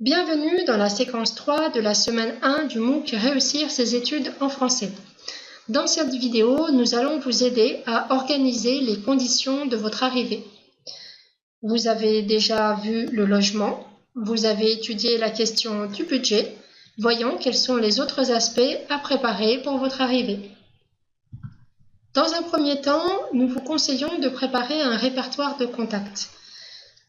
Bienvenue dans la séquence 3 de la semaine 1 du MOOC Réussir ses études en français. Dans cette vidéo, nous allons vous aider à organiser les conditions de votre arrivée. Vous avez déjà vu le logement, vous avez étudié la question du budget. Voyons quels sont les autres aspects à préparer pour votre arrivée. Dans un premier temps, nous vous conseillons de préparer un répertoire de contacts.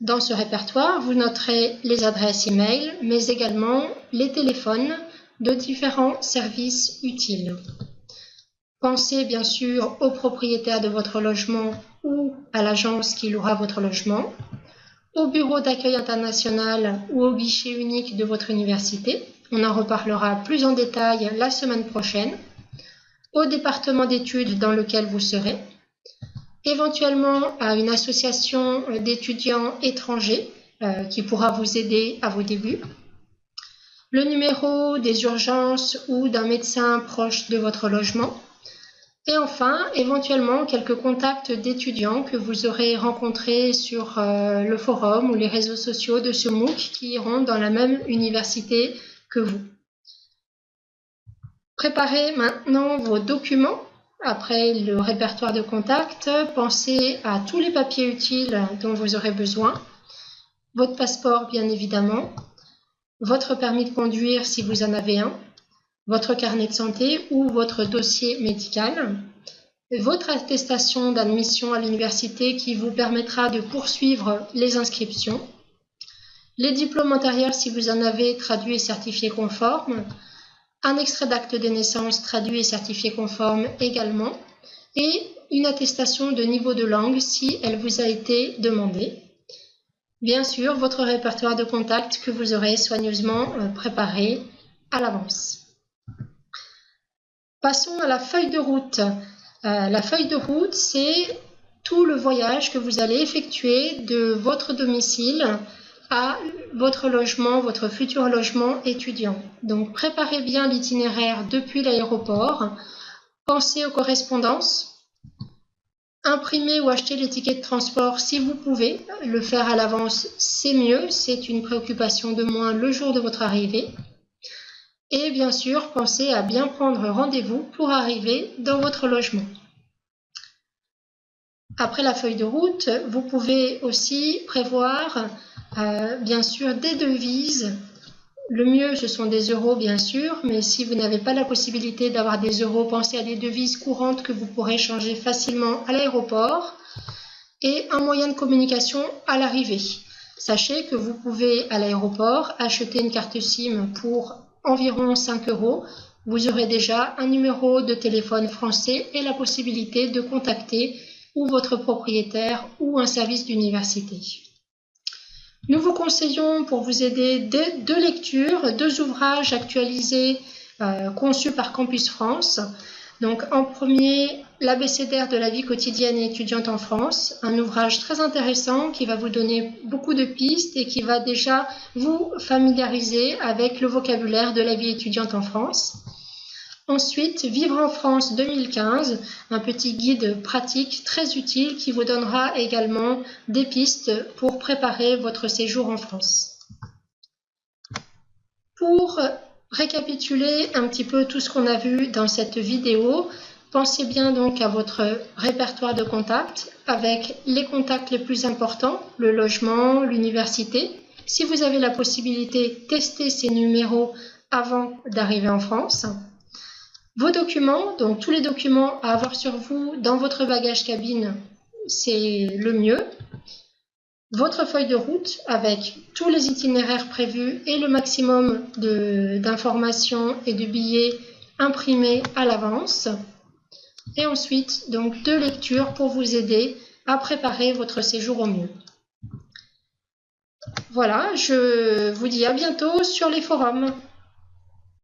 Dans ce répertoire, vous noterez les adresses e-mail, mais également les téléphones de différents services utiles. Pensez bien sûr au propriétaire de votre logement ou à l'agence qui louera votre logement, au bureau d'accueil international ou au guichet unique de votre université. On en reparlera plus en détail la semaine prochaine, au département d'études dans lequel vous serez, éventuellement à une association d'étudiants étrangers qui pourra vous aider à vos débuts, le numéro des urgences ou d'un médecin proche de votre logement, et enfin, éventuellement, quelques contacts d'étudiants que vous aurez rencontrés sur le forum ou les réseaux sociaux de ce MOOC qui iront dans la même université que vous. Préparez maintenant vos documents. Après le répertoire de contacts, pensez à tous les papiers utiles dont vous aurez besoin. Votre passeport, bien évidemment, votre permis de conduire si vous en avez un, votre carnet de santé ou votre dossier médical, votre attestation d'admission à l'université qui vous permettra de poursuivre les inscriptions, les diplômes antérieurs si vous en avez traduits et certifiés conformes, un extrait d'acte de naissance traduit et certifié conforme également, et une attestation de niveau de langue si elle vous a été demandée. Bien sûr, votre répertoire de contacts que vous aurez soigneusement préparé à l'avance. Passons à la feuille de route. La feuille de route, c'est tout le voyage que vous allez effectuer de votre domicile à votre logement, votre futur logement étudiant. Donc, préparez bien l'itinéraire depuis l'aéroport. Pensez aux correspondances. Imprimez ou achetez les tickets de transport si vous pouvez. Le faire à l'avance, c'est mieux. C'est une préoccupation de moins le jour de votre arrivée. Et bien sûr, pensez à bien prendre rendez-vous pour arriver dans votre logement. Après la feuille de route, vous pouvez aussi prévoir bien sûr des devises. Le mieux, ce sont des euros, bien sûr, mais si vous n'avez pas la possibilité d'avoir des euros, pensez à des devises courantes que vous pourrez changer facilement à l'aéroport et un moyen de communication à l'arrivée. Sachez que vous pouvez, à l'aéroport, acheter une carte SIM pour environ 5 euros. Vous aurez déjà un numéro de téléphone français et la possibilité de contacter ou votre propriétaire ou un service d'université. Nous vous conseillons pour vous aider deux lectures, 2 ouvrages actualisés conçus par Campus France. Donc en premier, l'abécédaire de la vie quotidienne et étudiante en France, un ouvrage très intéressant qui va vous donner beaucoup de pistes et qui va déjà vous familiariser avec le vocabulaire de la vie étudiante en France. Ensuite, Vivre en France 2015, un petit guide pratique très utile qui vous donnera également des pistes pour préparer votre séjour en France. Pour récapituler un petit peu tout ce qu'on a vu dans cette vidéo, pensez bien donc à votre répertoire de contacts avec les contacts les plus importants, le logement, l'université. Si vous avez la possibilité, testez ces numéros avant d'arriver en France. Vos documents, donc tous les documents à avoir sur vous dans votre bagage cabine, c'est le mieux. Votre feuille de route avec tous les itinéraires prévus et le maximum d'informations et de billets imprimés à l'avance. Et ensuite, donc 2 lectures pour vous aider à préparer votre séjour au mieux. Voilà, je vous dis à bientôt sur les forums.